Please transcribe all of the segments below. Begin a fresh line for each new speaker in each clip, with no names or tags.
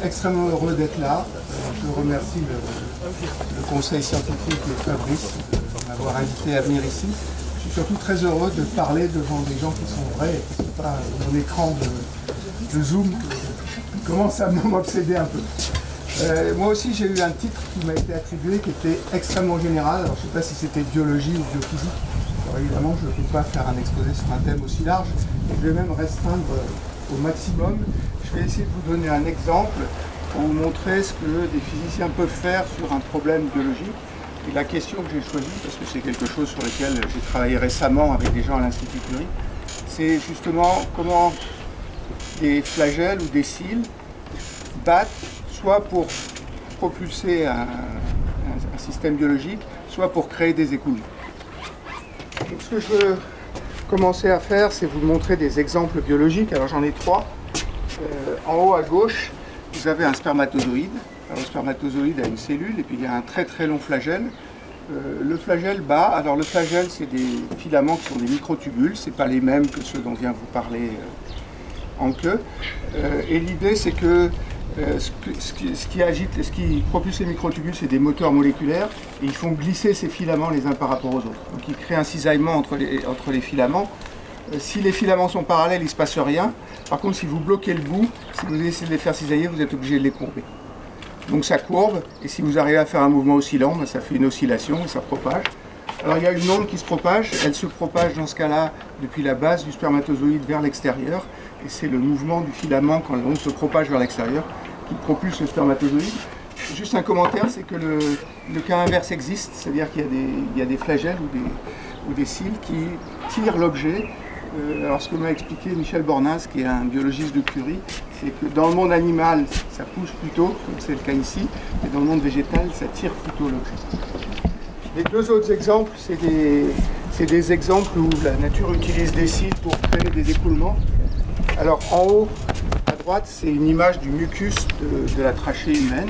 extrêmement heureux d'être là. Je remercie le conseil scientifique et Fabrice de m'avoir invité à venir ici. Je suis surtout très heureux de parler devant des gens qui sont vrais, qui ne sont pas mon écran de Zoom qui commence à m'obséder un peu. Moi aussi j'ai eu un titre qui m'a été attribué qui était extrêmement général. Alors je ne sais pas si c'était biologie ou biophysique. Alors évidemment je ne peux pas faire un exposé sur un thème aussi large. Je vais même restreindre au maximum. Je vais essayer de vous donner un exemple pour vous montrer ce que des physiciens peuvent faire sur un problème biologique. Et la question que j'ai choisie, parce que c'est quelque chose sur lequel j'ai travaillé récemment avec des gens à l'Institut Curie, c'est justement comment des flagelles ou des cils battent soit pour propulser un système biologique, soit pour créer des écoulements. Donc, ce que je veux commencer à faire, c'est vous montrer des exemples biologiques. Alors j'en ai trois. En haut à gauche, vous avez un spermatozoïde. Alors, le spermatozoïde a une cellule et puis il y a un très très long flagelle. Le flagelle bat. Alors le flagelle, c'est des filaments qui sont des microtubules. Ce n'est pas les mêmes que ceux dont vient vous parler en queue. Et l'idée, c'est que ce qui propulse les microtubules, c'est des moteurs moléculaires et ils font glisser ces filaments les uns par rapport aux autres. Donc ils créent un cisaillement entre les filaments. Si les filaments sont parallèles, il ne se passe rien. Par contre, si vous bloquez le bout, si vous essayez de les faire cisailler, vous êtes obligé de les courber. Donc ça courbe, et si vous arrivez à faire un mouvement oscillant, ben, ça fait une oscillation et ça propage. Alors il y a une onde qui se propage, elle se propage dans ce cas-là depuis la base du spermatozoïde vers l'extérieur, et c'est le mouvement du filament quand l'onde se propage vers l'extérieur qui propulse le spermatozoïde. Juste un commentaire, c'est que le cas inverse existe, c'est-à-dire qu'il y a des flagelles ou des cils qui tirent l'objet. Alors ce que m'a expliqué Michel Bornaz, qui est un biologiste de Curie, c'est que dans le monde animal, ça pousse plutôt, comme c'est le cas ici, et dans le monde végétal, ça tire plutôt l'objet. Les deux autres exemples, c'est des exemples où la nature utilise des cils pour créer des écoulements. Alors en haut, à droite, c'est une image du mucus de la trachée humaine.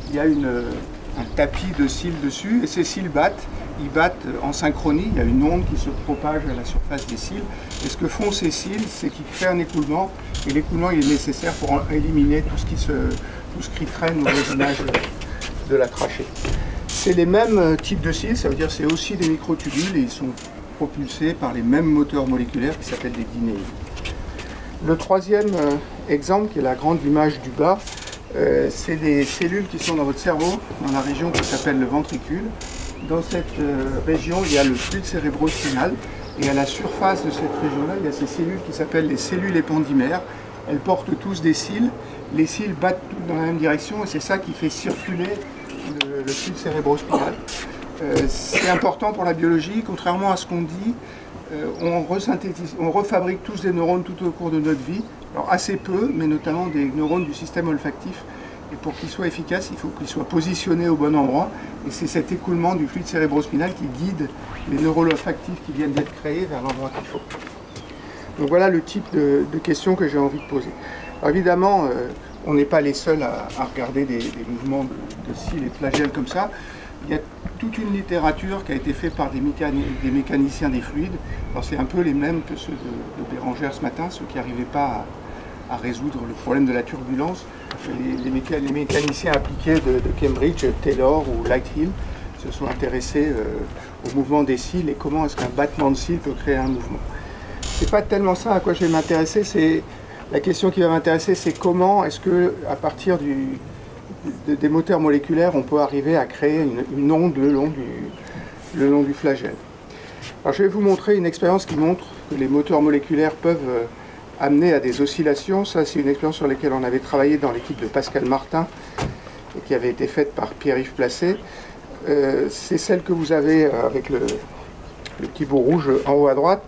Il y a un tapis de cils dessus, et ces cils battent. Ils battent en synchronie, il y a une onde qui se propage à la surface des cils. Et ce que font ces cils, c'est qu'ils créent un écoulement. Et l'écoulement il est nécessaire pour éliminer tout ce qui traîne au voisinage de la trachée. C'est les mêmes types de cils, ça veut dire que c'est aussi des microtubules et ils sont propulsés par les mêmes moteurs moléculaires qui s'appellent des dinéines. Le troisième exemple, qui est la grande image du bas, c'est des cellules qui sont dans votre cerveau, dans la région qui s'appelle le ventricule. Dans cette région, il y a le fluide cérébrospinal et à la surface de cette région-là, il y a ces cellules qui s'appellent les cellules épandymères. Elles portent tous des cils. Les cils battent toutes dans la même direction et c'est ça qui fait circuler le fluide cérébrospinal. C'est important pour la biologie, contrairement à ce qu'on dit, on refabrique tous des neurones tout au cours de notre vie. Alors assez peu, mais notamment des neurones du système olfactif. Et pour qu'ils soient efficaces, il faut qu'ils soient positionnés au bon endroit. Et c'est cet écoulement du fluide cérébrospinal qui guide les neurones olfactifs qui viennent d'être créés vers l'endroit qu'il faut. Donc voilà le type de questions que j'ai envie de poser. Alors évidemment, on n'est pas les seuls à regarder des mouvements de cils et de flagelles comme ça. Il y a toute une littérature qui a été faite par des mécaniciens des fluides. Alors c'est un peu les mêmes que ceux de Bérengère ce matin, ceux qui n'arrivaient pas à résoudre le problème de la turbulence. Les mécaniciens appliqués de Cambridge, Taylor ou Lighthill, se sont intéressés au mouvement des cils et comment est-ce qu'un battement de cils peut créer un mouvement. C'est pas tellement ça à quoi je vais m'intéresser, la question qui va m'intéresser, c'est comment est-ce que, à partir des moteurs moléculaires, on peut arriver à créer une onde le long du flagelle. Alors je vais vous montrer une expérience qui montre que les moteurs moléculaires peuvent amener à des oscillations. Ça, c'est une expérience sur laquelle on avait travaillé dans l'équipe de Pascal Martin et qui avait été faite par Pierre-Yves Placé. C'est celle que vous avez avec le petit bout rouge en haut à droite.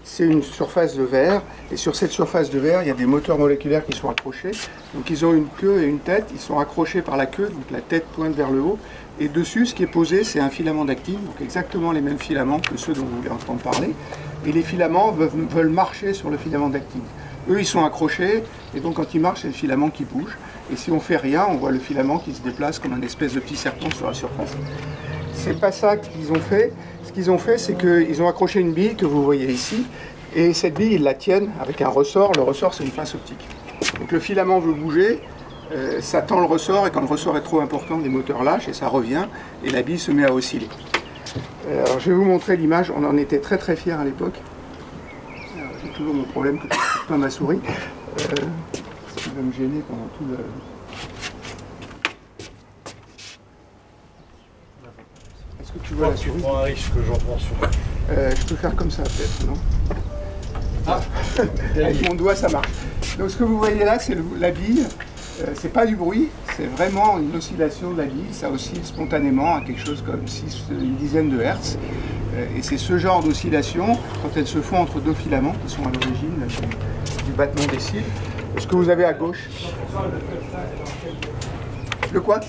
C'est une surface de verre, et sur cette surface de verre, il y a des moteurs moléculaires qui sont accrochés. Donc ils ont une queue et une tête, ils sont accrochés par la queue, donc la tête pointe vers le haut. Et dessus, ce qui est posé, c'est un filament d'actine, donc exactement les mêmes filaments que ceux dont vous voulez entendre parler. Et les filaments veulent marcher sur le filament d'actine. Eux, ils sont accrochés, et donc quand ils marchent, c'est le filament qui bouge. Et si on fait rien, on voit le filament qui se déplace comme un espèce de petit serpent sur la surface. C'est pas ça qu'ils ont fait. Ce qu'ils ont fait, c'est qu'ils ont accroché une bille que vous voyez ici, et cette bille, ils la tiennent avec un ressort. Le ressort, c'est une pince optique. Donc le filament veut bouger, ça tend le ressort et quand le ressort est trop important, les moteurs lâchent et ça revient et la bille se met à osciller. Alors je vais vous montrer l'image, on en était très fiers à l'époque. J'ai toujours mon problème que je ne trouve pas ma souris. Ce qui va me gêner pendant tout le... Est-ce que tu vois la souris?
Tu prends un risque que j'en prends sur.
Je peux faire comme ça peut-être, non? Ah. Avec mon doigt ça marche. Donc ce que vous voyez là, c'est la bille. C'est pas du bruit, c'est vraiment une oscillation de la bille. Ça oscille spontanément à quelque chose comme une dizaine de hertz. Et c'est ce genre d'oscillation, quand elles se font entre deux filaments qui sont à l'origine du battement des cils. Ce que vous avez à gauche. Le quoi?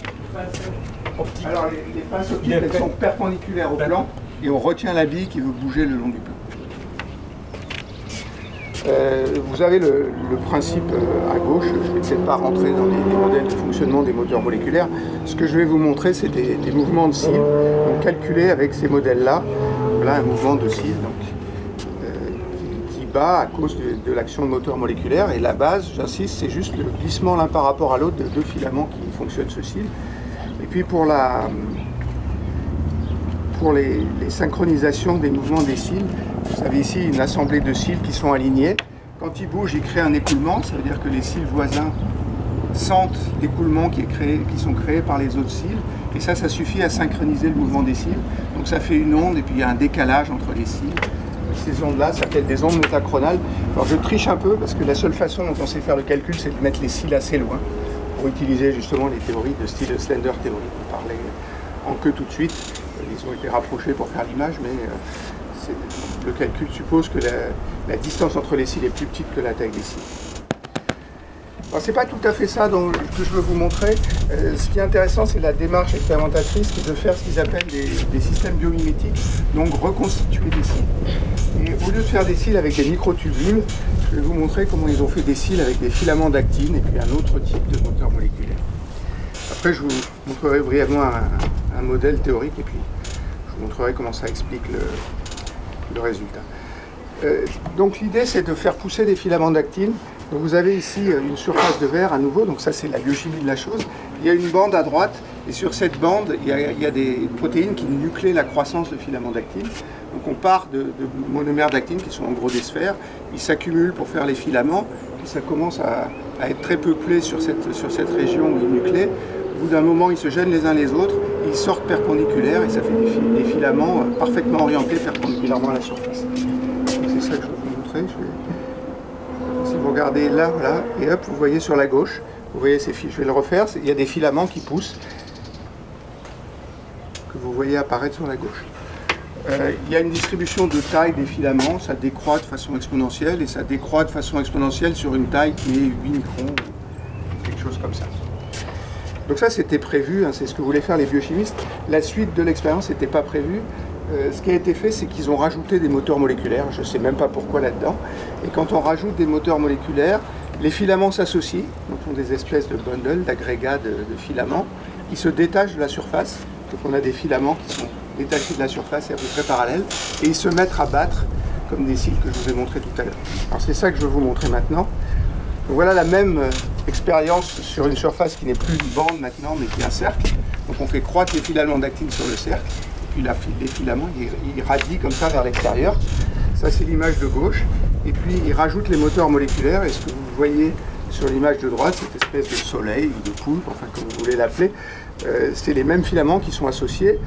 Alors les pinces optiques, elles sont perpendiculaires au plan et on retient la bille qui veut bouger le long du plan. Vous avez le principe à gauche, je ne vais peut-être pas rentrer dans les modèles de fonctionnement des moteurs moléculaires. Ce que je vais vous montrer, c'est des mouvements de cils calculés avec ces modèles-là. Voilà un mouvement de cils qui bat à cause de l'action de moteur moléculaire. Et la base, j'insiste, c'est juste le glissement l'un par rapport à l'autre de deux filaments qui fonctionnent ce cil. Et puis pour les synchronisations des mouvements des cils, vous avez ici une assemblée de cils qui sont alignés. Quand ils bougent, ils créent un écoulement, ça veut dire que les cils voisins sentent l'écoulement qui sont créés par les autres cils. Et ça suffit à synchroniser le mouvement des cils. Donc ça fait une onde et puis il y a un décalage entre les cils. Ces ondes-là s'appellent des ondes métachronales. Alors je triche un peu parce que la seule façon dont on sait faire le calcul, c'est de mettre les cils assez loin pour utiliser justement les théories de style Slender Theory. On parlait en queue tout de suite. Ils ont été rapprochés pour faire l'image, mais le calcul suppose que la distance entre les cils est plus petite que la taille des cils. Ce n'est pas tout à fait ça que je veux vous montrer. Ce qui est intéressant, c'est la démarche expérimentatrice qui est de faire ce qu'ils appellent des systèmes biomimétiques, donc reconstituer des cils. Et au lieu de faire des cils avec des microtubules, je vais vous montrer comment ils ont fait des cils avec des filaments d'actine et puis un autre type de moteur moléculaire. Après, je vous montrerai brièvement un modèle théorique et puis je vous montrerai comment ça explique le résultat. Donc l'idée, c'est de faire pousser des filaments d'actine. Donc vous avez ici une surface de verre à nouveau, donc ça c'est la biochimie de la chose. Il y a une bande à droite et sur cette bande il y a des protéines qui nucléent la croissance de filaments d'actine. Donc on part de monomères d'actine qui sont en gros des sphères, ils s'accumulent pour faire les filaments, puis ça commence à être très peuplé sur cette région où ils nucléent. Au bout d'un moment ils se gênent les uns les autres, ils sortent perpendiculaires et ça fait des filaments parfaitement orientés perpendiculairement à la surface. C'est ça que je vais vous montrer. Si vous regardez là, voilà, et hop, vous voyez sur la gauche, vous voyez ces fils, je vais le refaire, il y a des filaments qui poussent, que vous voyez apparaître sur la gauche. Il y a une distribution de taille des filaments, ça décroît de façon exponentielle, et ça décroît de façon exponentielle sur une taille qui est 8 microns, quelque chose comme ça. Donc ça c'était prévu, hein, c'est ce que voulaient faire les biochimistes. La suite de l'expérience n'était pas prévue. Ce qui a été fait, c'est qu'ils ont rajouté des moteurs moléculaires, je ne sais même pas pourquoi là-dedans. Et quand on rajoute des moteurs moléculaires, les filaments s'associent, donc font des espèces de bundles, d'agrégats de filaments. Ils se détachent de la surface, donc on a des filaments qui sont détachés de la surface et à peu près parallèles, et ils se mettent à battre, comme des cils que je vous ai montré tout à l'heure. Alors c'est ça que je veux vous montrer maintenant. Donc voilà la même expérience sur une surface qui n'est plus une bande maintenant, mais qui est un cercle. Donc on fait croître les filaments d'actine sur le cercle. Puis les filaments, ils radient comme ça vers l'extérieur. Ça, c'est l'image de gauche. Et puis, ils rajoutent les moteurs moléculaires. Et ce que vous voyez sur l'image de droite, cette espèce de soleil ou de poulpe, enfin comme vous voulez l'appeler, c'est les mêmes filaments qui sont associés.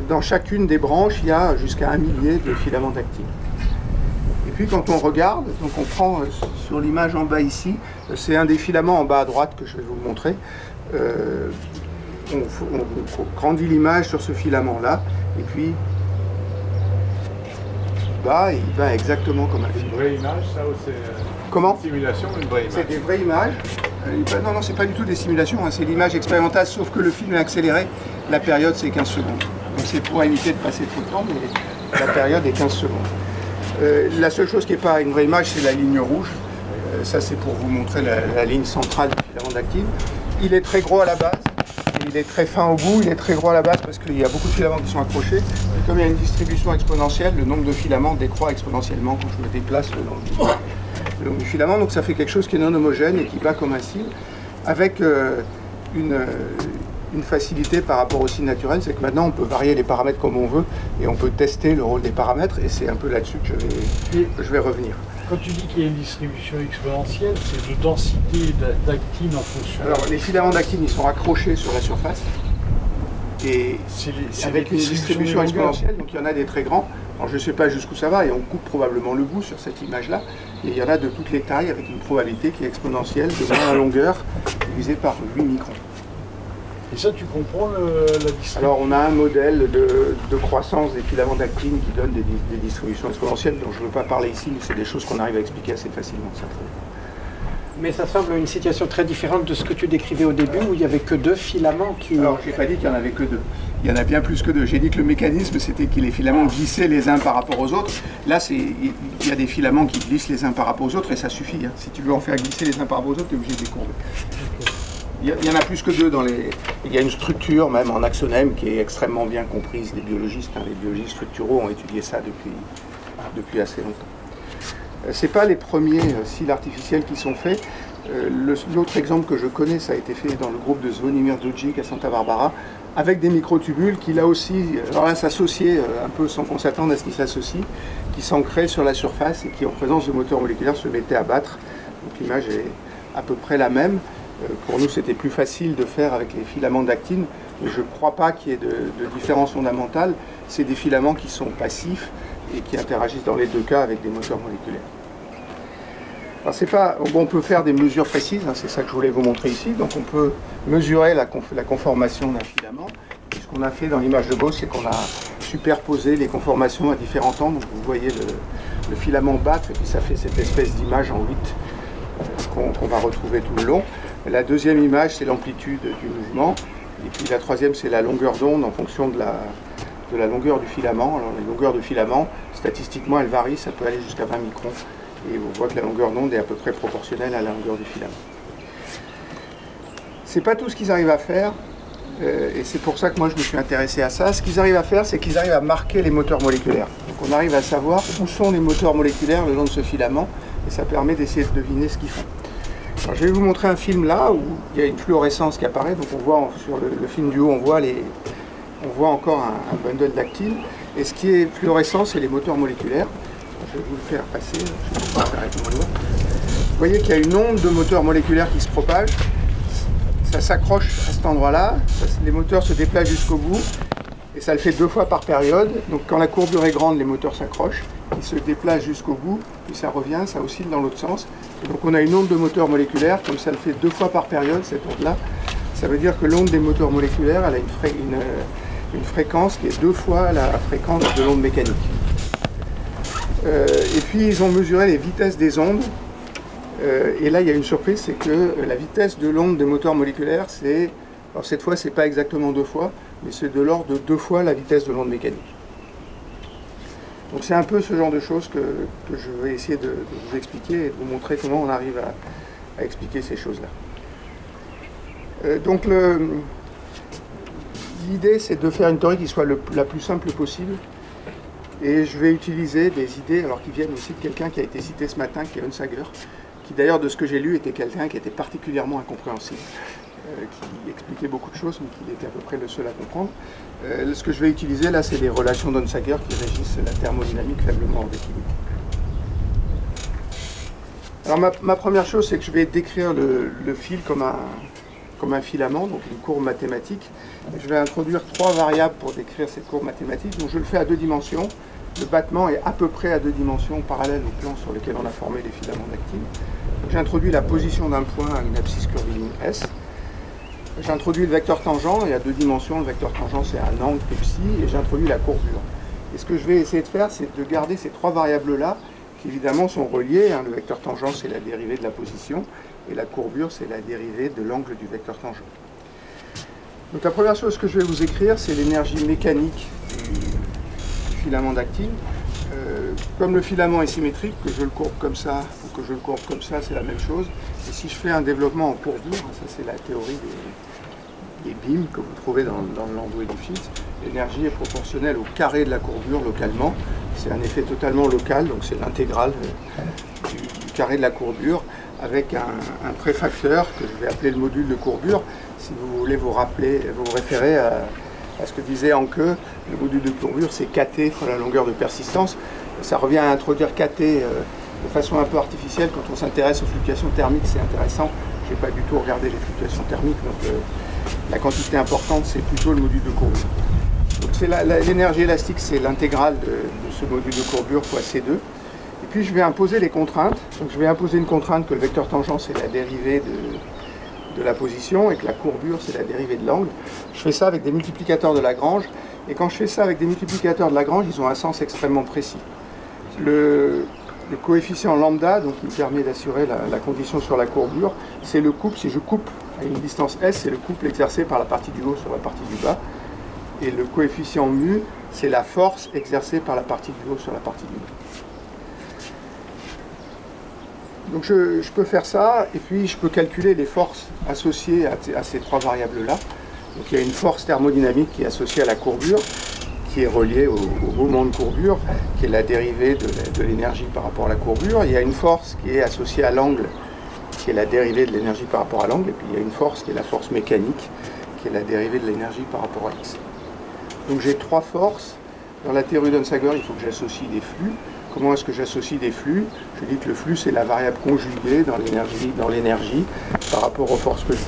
Dans chacune des branches, il y a jusqu'à 1 millier de filaments d'actine. Et puis, quand on regarde, donc on prend sur l'image en bas ici, c'est un des filaments en bas à droite que je vais vous montrer. On grandit l'image sur ce filament-là, et puis il va exactement comme un film.
C'est une vraie image, ça, ou c'est
comment?
Une simulation ou une vraie image?
C'est des vraies images. Non, c'est pas du tout des simulations, hein, c'est l'image expérimentale, sauf que le film est accéléré. La période, c'est 15 secondes. Donc c'est pour éviter de passer trop de temps, mais la période est 15 secondes. La seule chose qui n'est pas une vraie image, c'est la ligne rouge. Ça, c'est pour vous montrer la ligne centrale du filament d'actine. Il est très gros à la base. Il est très fin au bout, il est très gros à la base parce qu'il y a beaucoup de filaments qui sont accrochés. Et comme il y a une distribution exponentielle, le nombre de filaments décroît exponentiellement quand je me déplace le long du filament. Donc ça fait quelque chose qui est non homogène et qui bat comme un cil. avec une facilité par rapport au scie naturel, c'est que maintenant on peut varier les paramètres comme on veut et on peut tester le rôle des paramètres, et c'est un peu là-dessus que je vais revenir.
Quand tu dis qu'il y a une distribution exponentielle, c'est de densité d'actine en fonction...
Alors les filaments d'actine, ils sont accrochés sur la surface, et avec une distribution exponentielle, donc il y en a des très grands. Alors je ne sais pas jusqu'où ça va, et on coupe probablement le bout sur cette image-là, et il y en a de toutes les tailles avec une probabilité qui est exponentielle de la longueur divisée par 8 microns.
Et ça, tu comprends la distribution?
Alors on a un modèle de croissance des filaments d'actine qui donne des distributions exponentielles, dont je ne veux pas parler ici, mais c'est des choses qu'on arrive à expliquer assez facilement. Ça.
Mais ça semble une situation très différente de ce que tu décrivais au début, où il n'y avait que 2 filaments qui...
Alors je n'ai pas dit qu'il n'y en avait que 2. Il y en a bien plus que 2. J'ai dit que le mécanisme, c'était que les filaments glissaient les uns par rapport aux autres. Là, il y a des filaments qui glissent les uns par rapport aux autres, et ça suffit. Hein. Si tu veux en faire glisser les uns par rapport aux autres, tu es obligé de les courber. Il y en a plus que 2 dans les... Il y a une structure, même en axonème, qui est extrêmement bien comprise des biologistes. Hein. Les biologistes structuraux ont étudié ça depuis assez longtemps. Ce n'est pas les premiers cils artificiels qui sont faits. L'autre exemple que je connais, ça a été fait dans le groupe de Zvonimir Djudjic à Santa Barbara, avec des microtubules qui là aussi, alors là s'associaient un peu sans qu'on s'attende à ce qu'ils s'associent, qui s'ancraient sur la surface et qui en présence de moteurs moléculaires se mettaient à battre. Donc l'image est à peu près la même. Pour nous, c'était plus facile de faire avec les filaments d'actine, mais je ne crois pas qu'il y ait de différence fondamentale. C'est des filaments qui sont passifs et qui interagissent dans les 2 cas avec des moteurs moléculaires. Alors c'est pas, bon, on peut faire des mesures précises, hein, c'est ça que je voulais vous montrer ici. Donc on peut mesurer la conformation d'un filament. Et ce qu'on a fait dans l'image de gauche, c'est qu'on a superposé les conformations à différents temps. Donc vous voyez le filament battre, et puis ça fait cette espèce d'image en 8 qu'on va retrouver tout le long. La deuxième image, c'est l'amplitude du mouvement. Et puis la troisième, c'est la longueur d'onde en fonction de la longueur du filament. Alors les longueurs de filament, statistiquement, elles varient, ça peut aller jusqu'à 20 microns. Et on voit que la longueur d'onde est à peu près proportionnelle à la longueur du filament. C'est pas tout ce qu'ils arrivent à faire, et c'est pour ça que moi je me suis intéressé à ça. Ce qu'ils arrivent à faire, c'est qu'ils arrivent à marquer les moteurs moléculaires. Donc on arrive à savoir où sont les moteurs moléculaires le long de ce filament, et ça permet d'essayer de deviner ce qu'ils font. Alors, je vais vous montrer un film là où il y a une fluorescence qui apparaît. Donc on voit sur le film du haut, on voit encore un bundle d'actine. Et ce qui est fluorescent, c'est les moteurs moléculaires. Je vais vous le faire passer. Je vais vous faire avec mon doigt. Vous voyez qu'il y a une onde de moteurs moléculaires qui se propage. Ça s'accroche à cet endroit-là. Les moteurs se déplacent jusqu'au bout. Et ça le fait 2 fois par période. Donc quand la courbure est grande, les moteurs s'accrochent. Ils se déplacent jusqu'au bout. Puis ça revient, ça oscille dans l'autre sens. Et donc on a une onde de moteurs moléculaires. Comme ça le fait 2 fois par période, cette onde-là. Ça veut dire que l'onde des moteurs moléculaires, elle a une fréquence qui est 2 fois la fréquence de l'onde mécanique. Et puis ils ont mesuré les vitesses des ondes. Et là il y a une surprise, c'est que la vitesse de l'onde des moteurs moléculaires, alors cette fois c'est pas exactement 2 fois, mais c'est de l'ordre de 2 fois la vitesse de l'onde mécanique. Donc c'est un peu ce genre de choses que je vais essayer de vous expliquer et de vous montrer comment on arrive à expliquer ces choses-là. Donc l'idée c'est de faire une théorie qui soit la plus simple possible. Et je vais utiliser des idées, alors qui viennent aussi de quelqu'un qui a été cité ce matin, qui est Hunsager, qui d'ailleurs, de ce que j'ai lu, était quelqu'un qui était particulièrement incompréhensible, qui expliquait beaucoup de choses, mais qui était à peu près le seul à comprendre. Ce que je vais utiliser là, c'est les relations d'Hunsager qui régissent la thermodynamique faiblement hors d'équilibre. Alors ma première chose, c'est que je vais décrire le fil comme un filament, donc une courbe mathématique. Je vais introduire 3 variables pour décrire cette courbe mathématique. Donc je le fais à 2 dimensions. Le battement est à peu près à 2 dimensions parallèles au plan sur lequel on a formé les filaments d'actine. J'introduis la position d'un point à une abscisse curviligne S. J'introduis le vecteur tangent, et à 2 dimensions, le vecteur tangent c'est un angle psi, et j'introduis la courbure. Et ce que je vais essayer de faire, c'est de garder ces 3 variables-là, qui évidemment sont reliées. Le vecteur tangent, c'est la dérivée de la position, et la courbure, c'est la dérivée de l'angle du vecteur tangent. Donc la première chose que je vais vous écrire, c'est l'énergie mécanique du filament d'actine. Comme le filament est symétrique, que je le courbe comme ça ou que je le courbe comme ça, c'est la même chose. Et si je fais un développement en courbure, ça c'est la théorie des beams que vous trouvez dans le Landau Edifice, l'énergie est proportionnelle au carré de la courbure localement. C'est un effet totalement local, donc c'est l'intégrale du carré de la courbure, avec un préfacteur que je vais appeler le module de courbure. Si vous voulez vous référer à ce que disait Anke, le module de courbure c'est KT pour la longueur de persistance. Ça revient à introduire KT de façon un peu artificielle. Quand on s'intéresse aux fluctuations thermiques, c'est intéressant. Je n'ai pas du tout regardé les fluctuations thermiques, donc la quantité importante c'est plutôt le module de courbure. L'énergie élastique, c'est l'intégrale de ce module de courbure fois C2. Et puis je vais imposer les contraintes. Donc je vais imposer une contrainte que le vecteur tangent c'est la dérivée de la position et que la courbure c'est la dérivée de l'angle. Je fais ça avec des multiplicateurs de Lagrange. Et quand je fais ça avec des multiplicateurs de Lagrange, ils ont un sens extrêmement précis. Le coefficient lambda, donc qui me permet d'assurer la condition sur la courbure, c'est le couple. Si je coupe à une distance S, c'est le couple exercé par la partie du haut sur la partie du bas. Et le coefficient mu, c'est la force exercée par la partie du haut sur la partie du bas. Donc je peux faire ça, et puis je peux calculer les forces associées à ces trois variables-là. Donc il y a une force thermodynamique qui est associée à la courbure, qui est reliée au mouvement de courbure, qui est la dérivée de l'énergie par rapport à la courbure. Il y a une force qui est associée à l'angle, qui est la dérivée de l'énergie par rapport à l'angle. Et puis il y a une force qui est la force mécanique, qui est la dérivée de l'énergie par rapport à x. Donc j'ai trois forces. Dans la théorie d'Onsager, il faut que j'associe des flux. Comment est-ce que j'associe des flux? Je dis que le flux, c'est la variable conjuguée dans l'énergie par rapport aux forces que j'ai.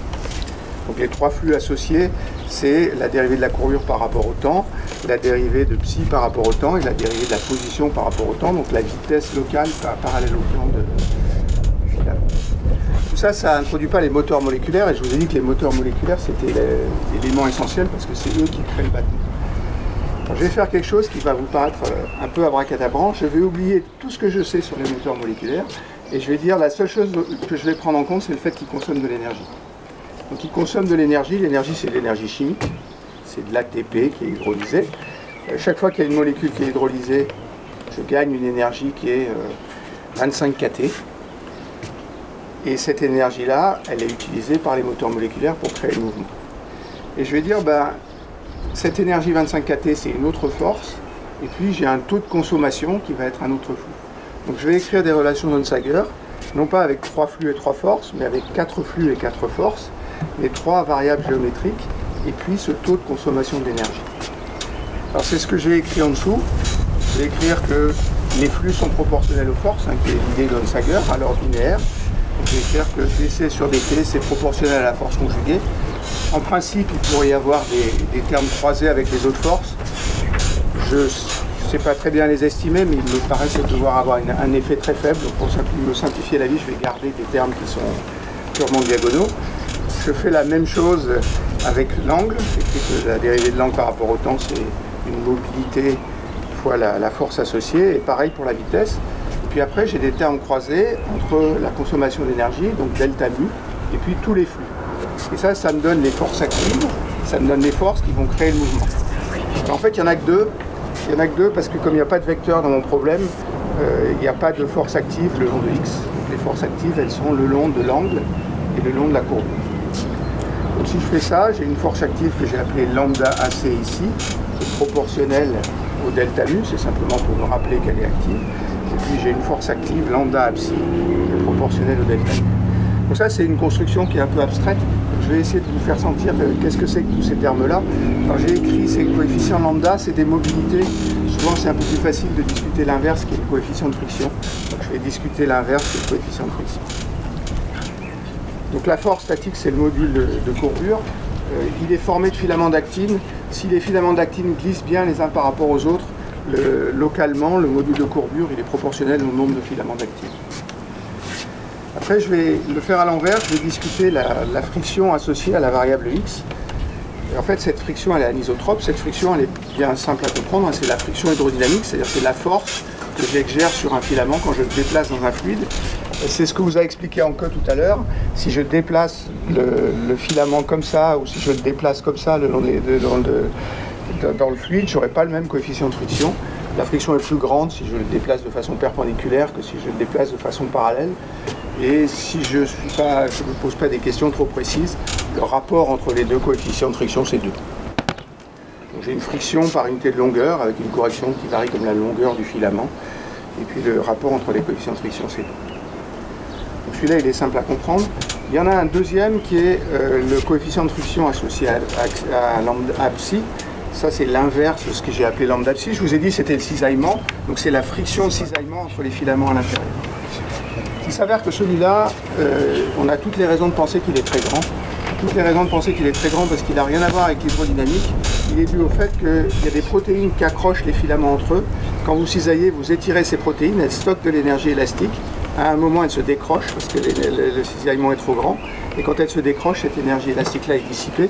Donc les trois flux associés, c'est la dérivée de la courbure par rapport au temps, la dérivée de psi par rapport au temps et la dérivée de la position par rapport au temps, donc la vitesse locale parallèle au plan du filament. Tout ça, ça n'introduit pas les moteurs moléculaires, et je vous ai dit que les moteurs moléculaires, c'était l'élément essentiel parce que c'est eux qui créent le battement. Alors, je vais faire quelque chose qui va vous paraître un peu abracadabrant. Je vais oublier tout ce que je sais sur les moteurs moléculaires et je vais dire la seule chose que je vais prendre en compte, c'est le fait qu'ils consomment de l'énergie. Donc ils consomment de l'énergie. L'énergie, c'est de l'énergie chimique. C'est de l'ATP qui est hydrolysé. Chaque fois qu'il y a une molécule qui est hydrolysée, je gagne une énergie qui est 25 kT. Et cette énergie-là, elle est utilisée par les moteurs moléculaires pour créer le mouvement. Et je vais dire, cette énergie 25 kT, c'est une autre force, et puis j'ai un taux de consommation qui va être un autre flux. Donc je vais écrire des relations d'Onsager, non pas avec 3 flux et 3 forces, mais avec 4 flux et 4 forces, les 3 variables géométriques, et puis ce taux de consommation d'énergie. Alors c'est ce que j'ai écrit en dessous. Je vais écrire que les flux sont proportionnels aux forces, qui est l'idée d'Onsager, à l'ordre linéaire. Donc je vais écrire que dc sur dt, c'est proportionnel à la force conjuguée. En principe, il pourrait y avoir des termes croisés avec les autres forces. Je ne sais pas très bien les estimer, mais il me paraît devoir avoir un effet très faible. Donc pour me simplifier la vie, je vais garder des termes qui sont purement diagonaux. Je fais la même chose avec l'angle. J'écris que la dérivée de l'angle par rapport au temps, c'est une mobilité fois la force associée. Et pareil pour la vitesse. Et puis après, j'ai des termes croisés entre la consommation d'énergie, donc delta mu, et puis tous les flux. Et ça me donne les forces actives, ça me donne les forces qui vont créer le mouvement. En fait, il n'y en a que deux. Il n'y en a que deux parce que comme il n'y a pas de vecteur dans mon problème, il n'y a pas de force active le long de x. Donc les forces actives, elles sont le long de l'angle et le long de la courbe. Donc si je fais ça, j'ai une force active que j'ai appelée lambda AC ici, qui est proportionnelle au delta mu, c'est simplement pour me rappeler qu'elle est active. Et puis j'ai une force active lambda psi, qui est proportionnelle au delta mu. Donc ça, c'est une construction qui est un peu abstraite. Je vais essayer de vous faire sentir qu'est-ce que c'est que tous ces termes-là. Quand j'ai écrit ces coefficients lambda, c'est des mobilités. Souvent, c'est un peu plus facile de discuter l'inverse qui est le coefficient de friction. Donc je vais discuter l'inverse qui est le coefficient de friction. Donc la force statique, c'est le module de courbure. Il est formé de filaments d'actine. Si les filaments d'actine glissent bien les uns par rapport aux autres, localement, le module de courbure, il est proportionnel au nombre de filaments d'actine. Après, je vais le faire à l'envers, je vais discuter la friction associée à la variable x. Et en fait, cette friction, elle est anisotrope. Cette friction, elle est bien simple à comprendre. C'est la friction hydrodynamique, c'est-à-dire c'est la force que j'exerce sur un filament quand je le déplace dans un fluide. C'est ce que vous a expliqué Anke tout à l'heure. Si je déplace le filament comme ça, ou si je le déplace comme ça dans le fluide, je n'aurai pas le même coefficient de friction. La friction est plus grande si je le déplace de façon perpendiculaire que si je le déplace de façon parallèle. Et si je ne me pose pas des questions trop précises, le rapport entre les deux coefficients de friction, c'est 2. Donc j'ai une friction par unité de longueur avec une correction qui varie comme la longueur du filament. Et puis le rapport entre les coefficients de friction, c'est 2. Donc celui-là il est simple à comprendre. Il y en a un deuxième qui est le coefficient de friction associé à lambda psi. Ça c'est l'inverse de ce que j'ai appelé lambda psi. Je vous ai dit c'était le cisaillement, donc c'est la friction de cisaillement entre les filaments à l'intérieur. Il s'avère que celui-là, on a toutes les raisons de penser qu'il est très grand. Toutes les raisons de penser qu'il est très grand parce qu'il n'a rien à voir avec l'hydrodynamique. Il est dû au fait qu'il y a des protéines qui accrochent les filaments entre eux. Quand vous cisaillez, vous étirez ces protéines, elles stockent de l'énergie élastique. À un moment, elles se décrochent parce que le cisaillement est trop grand. Et quand elles se décrochent, cette énergie élastique-là est dissipée.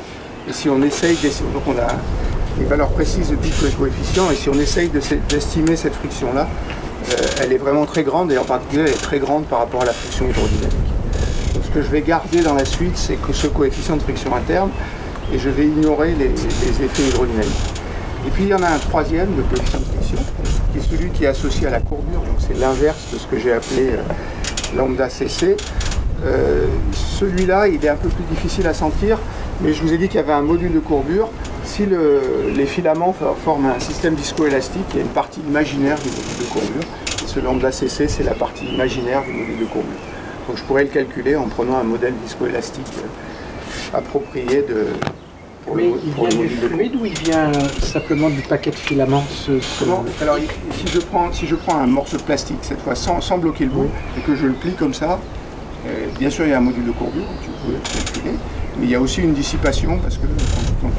Et si on essaye d'estimer, donc on a les valeurs précises de tous les coefficients, et si on essaye d'estimer cette friction-là, elle est vraiment très grande, et en particulier, elle est très grande par rapport à la friction hydrodynamique. Donc, ce que je vais garder dans la suite, c'est que ce coefficient de friction interne, et je vais ignorer les effets hydrodynamiques. Et puis il y en a un troisième, le coefficient de friction, qui est celui qui est associé à la courbure, donc c'est l'inverse de ce que j'ai appelé lambda cc. Celui-là, il est un peu plus difficile à sentir, mais je vous ai dit qu'il y avait un module de courbure. Si les filaments forment un système viscoélastique, il y a une partie imaginaire du module de courbure. Et ce lambda cc, c'est la partie imaginaire du module de courbure. Donc je pourrais le calculer en prenant un modèle viscoélastique approprié
Mais il vient du fluide ou il vient simplement du paquet de filaments
Alors si je prends un morceau de plastique, cette fois sans bloquer le bout, et que je le plie comme ça, bien sûr il y a un module de courbure, tu peux le calculer, mais il y a aussi une dissipation, parce que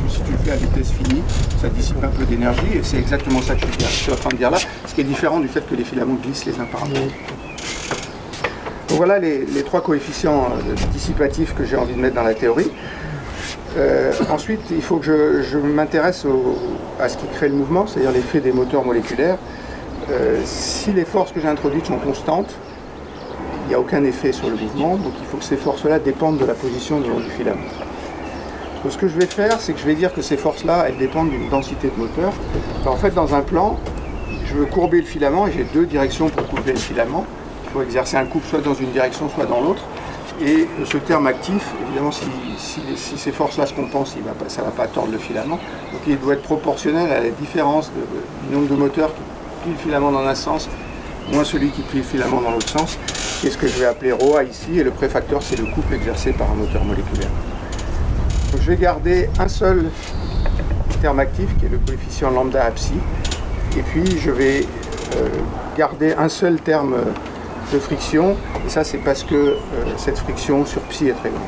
si tu le fais à vitesse finie, ça dissipe un peu d'énergie, et c'est exactement ça que je suis en train de dire là, ce qui est différent du fait que les filaments glissent les uns par rapport aux autres. Donc voilà les trois coefficients dissipatifs que j'ai envie de mettre dans la théorie. Ensuite, il faut que je m'intéresse à ce qui crée le mouvement, c'est-à-dire l'effet des moteurs moléculaires. Si les forces que j'ai introduites sont constantes, il n'y a aucun effet sur le mouvement, donc il faut que ces forces-là dépendent de la position du long du filament. Donc ce que je vais faire, c'est que je vais dire que ces forces-là, elles dépendent d'une densité de moteur. Alors, en fait, dans un plan, je veux courber le filament, et j'ai deux directions pour courber le filament. Il faut exercer un couple soit dans une direction, soit dans l'autre. Et ce terme actif, évidemment, si ces forces-là se compensent, ça ne va pas tordre le filament. Donc il doit être proportionnel à la différence du nombre de moteurs qui plient le filament dans un sens, moins celui qui plie le filament dans l'autre sens. C'est ce que je vais appeler ρA ici, et le préfacteur, c'est le couple exercé par un moteur moléculaire. Donc je vais garder un seul terme actif, qui est le coefficient lambda psi, et puis je vais garder un seul terme de friction, et ça c'est parce que cette friction sur psi est très grande.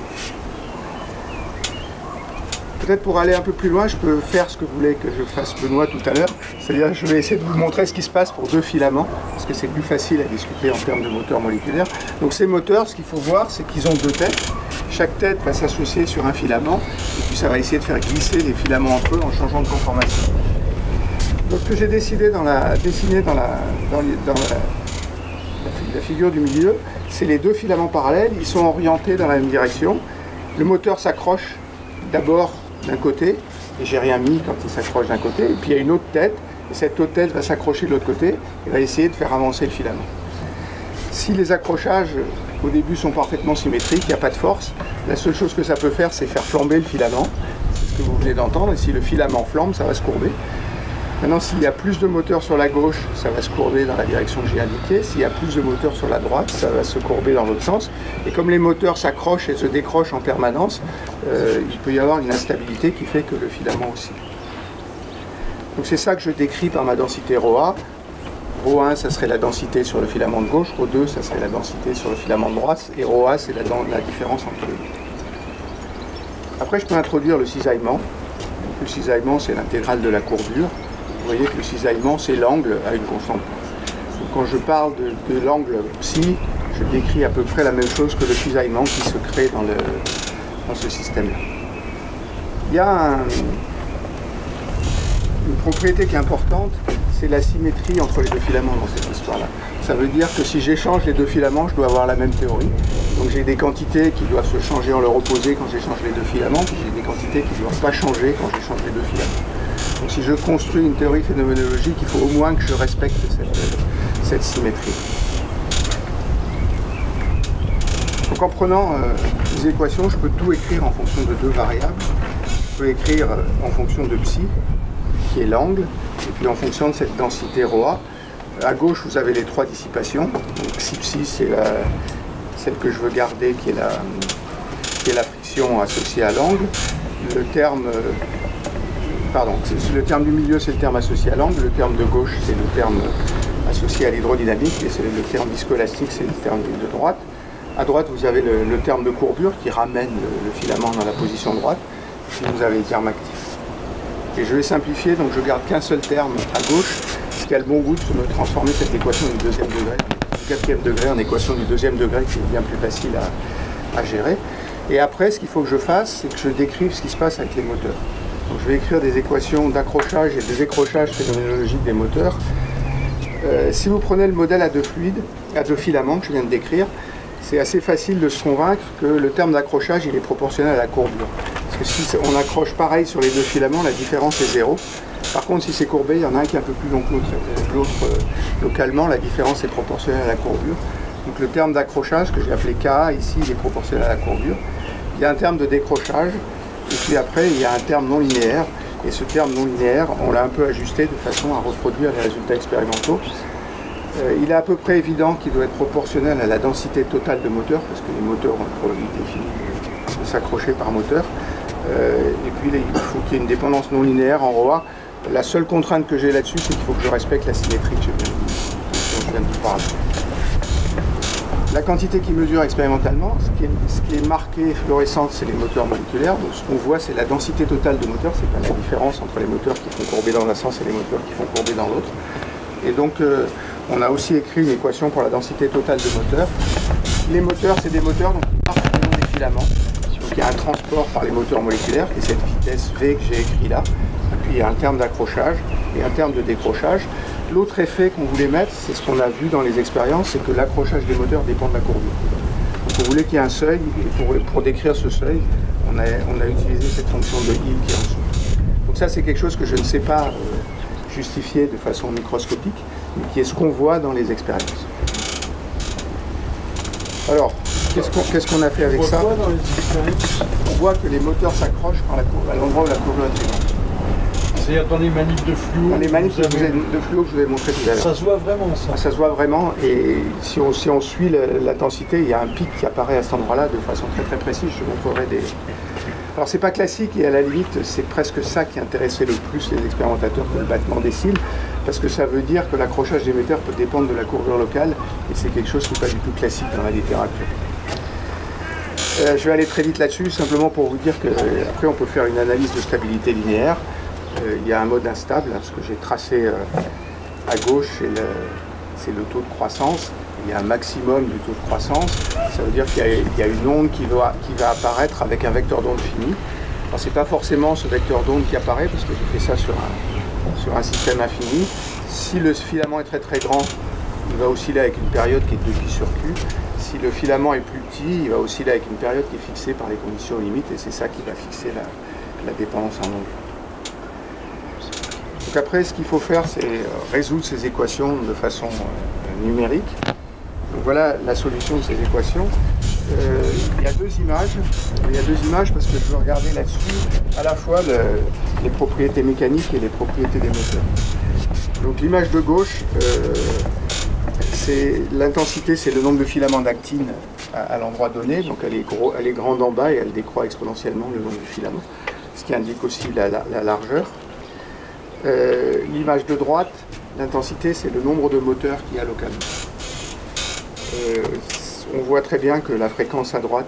Peut-être pour aller un peu plus loin, je peux faire ce que voulait que je fasse Benoît tout à l'heure, c'est-à-dire je vais essayer de vous montrer ce qui se passe pour deux filaments, parce que c'est plus facile à discuter en termes de moteurs moléculaires. Donc ces moteurs, ce qu'il faut voir, c'est qu'ils ont deux têtes. Chaque tête va s'associer sur un filament, et puis ça va essayer de faire glisser les filaments entre eux en changeant de conformation. Donc ce que j'ai décidé dessiner dans la figure du milieu, c'est les deux filaments parallèles, ils sont orientés dans la même direction. Le moteur s'accroche d'abord d'un côté, et j'ai rien mis quand il s'accroche d'un côté, et puis il y a une autre tête, et cette autre tête va s'accrocher de l'autre côté, et va essayer de faire avancer le filament. Si les accrochages au début sont parfaitement symétriques, il n'y a pas de force, la seule chose que ça peut faire, c'est faire flamber le filament, c'est ce que vous venez d'entendre, et si le filament flambe, ça va se courber. Maintenant, s'il y a plus de moteurs sur la gauche, ça va se courber dans la direction que j'ai indiquée. S'il y a plus de moteurs sur la droite, ça va se courber dans l'autre sens. Et comme les moteurs s'accrochent et se décrochent en permanence, il peut y avoir une instabilité qui fait que le filament aussi. Donc c'est ça que je décris par ma densité ρA. ρ1, ça serait la densité sur le filament de gauche. ρ2, ça serait la densité sur le filament de droite. Et ρA, c'est la différence entre les deux. Après, je peux introduire le cisaillement. Le cisaillement, c'est l'intégrale de la courbure. Vous voyez que le cisaillement, c'est l'angle à une constante. Donc, quand je parle de l'angle psi, je décris à peu près la même chose que le cisaillement qui se crée dans ce système-là. Il y a une propriété qui est importante, c'est la symétrie entre les deux filaments dans cette histoire-là. Ça veut dire que si j'échange les deux filaments, je dois avoir la même théorie. Donc j'ai des quantités qui doivent se changer en leur opposé quand j'échange les deux filaments, puis j'ai des quantités qui ne doivent pas changer quand j'échange les deux filaments. Donc si je construis une théorie phénoménologique, il faut au moins que je respecte cette symétrie. Donc en prenant les équations, je peux tout écrire en fonction de deux variables. Je peux écrire en fonction de psi, qui est l'angle, et puis en fonction de cette densité ρA. À gauche, vous avez les trois dissipations. Donc psi, c'est celle que je veux garder, qui est la friction associée à l'angle. Le terme du milieu, c'est le terme associé à l'angle. Le terme de gauche, c'est le terme associé à l'hydrodynamique. Et c'est le terme viscoélastique, c'est le terme de droite. À droite, vous avez le terme de courbure qui ramène le filament dans la position droite. Puis vous avez le terme actif. Et je vais simplifier, donc je garde qu'un seul terme à gauche, ce qui a le bon goût de me transformer cette équation du deuxième degré, du quatrième degré, en équation du deuxième degré, qui est bien plus facile à gérer. Et après, ce qu'il faut que je fasse, c'est que je décrive ce qui se passe avec les moteurs. Donc je vais écrire des équations d'accrochage et de décrochage phénoménologique des moteurs. Si vous prenez le modèle à deux filaments que je viens de décrire, c'est assez facile de se convaincre que le terme d'accrochage il est proportionnel à la courbure. Parce que si on accroche pareil sur les deux filaments, la différence est 0. Par contre, si c'est courbé, il y en a un qui est un peu plus long que l'autre. Localement, la différence est proportionnelle à la courbure. Donc le terme d'accrochage, que j'ai appelé Ka, ici, il est proportionnel à la courbure. Il y a un terme de décrochage, et puis après, il y a un terme non linéaire. Et ce terme non linéaire, on l'a un peu ajusté de façon à reproduire les résultats expérimentaux. Il est à peu près évident qu'il doit être proportionnel à la densité totale de moteur, parce que les moteurs ont une probabilité finie de s'accrocher par moteur. Et puis il faut qu'il y ait une dépendance non linéaire en ρA. La seule contrainte que j'ai là-dessus, c'est qu'il faut que je respecte la symétrie que je viens de vous parler. La quantité qui mesure expérimentalement, ce qui est marqué fluorescente, c'est les moteurs moléculaires. Donc ce qu'on voit, c'est la densité totale de moteurs, c'est pas la différence entre les moteurs qui font courber dans un sens et les moteurs qui font courber dans l'autre. Et donc on a aussi écrit une équation pour la densité totale de moteurs. Les moteurs, c'est des moteurs donc, qui partent le long des filaments. Donc il y a un transport par les moteurs moléculaires, qui est cette vitesse V que j'ai écrit là. Et puis il y a un terme d'accrochage et un terme de décrochage. L'autre effet qu'on voulait mettre, c'est ce qu'on a vu dans les expériences, c'est que l'accrochage des moteurs dépend de la courbure. Donc on voulait qu'il y ait un seuil, et pour décrire ce seuil, on a utilisé cette fonction de I qui est en dessous. Donc ça, c'est quelque chose que je ne sais pas justifier de façon microscopique, mais qui est ce qu'on voit dans les expériences. Alors, qu'est-ce qu'on a fait avec ça? On voit que les moteurs s'accrochent à l'endroit où la courbure est très grande.
C'est-à-dire dans les manipes de fluo.
Dans les manipes de fluo que je vous ai montré tout à l'heure.
Ça se voit vraiment, ça.
Ça se voit vraiment, et si on suit l'intensité, il y a un pic qui apparaît à cet endroit-là de façon très très précise. Je vous montrerai des... Alors c'est pas classique, et à la limite, c'est presque ça qui intéressait le plus les expérimentateurs que le battement des cils, parce que ça veut dire que l'accrochage des moteurs peut dépendre de la courbure locale, et c'est quelque chose qui n'est pas du tout classique dans la littérature. Je vais aller très vite là-dessus, simplement pour vous dire qu'après on peut faire une analyse de stabilité linéaire. Il y a un mode instable, ce que j'ai tracé à gauche, c'est le taux de croissance. Il y a un maximum du taux de croissance. Ça veut dire qu'il y a une onde qui va apparaître avec un vecteur d'onde fini. Alors c'est pas forcément ce vecteur d'onde qui apparaît, parce que j'ai fait ça sur un système infini. Si le filament est très très grand, il va osciller avec une période qui est de pi sur Q. Si le filament est plus petit, il va osciller avec une période qui est fixée par les conditions limites, et c'est ça qui va fixer la dépendance en onde. Donc après, ce qu'il faut faire, c'est résoudre ces équations de façon numérique. Donc voilà la solution de ces équations. Il y a deux images. Il y a deux images parce que je veux regarder là-dessus à la fois les propriétés mécaniques et les propriétés des moteurs. Donc l'image de gauche, l'intensité, c'est le nombre de filaments d'actine à l'endroit donné. Donc elle est grande en bas et elle décroît exponentiellement le nombre de filaments, ce qui indique aussi la largeur. L'image de droite, l'intensité, c'est le nombre de moteurs qu'il y a localement. On voit très bien que la fréquence à droite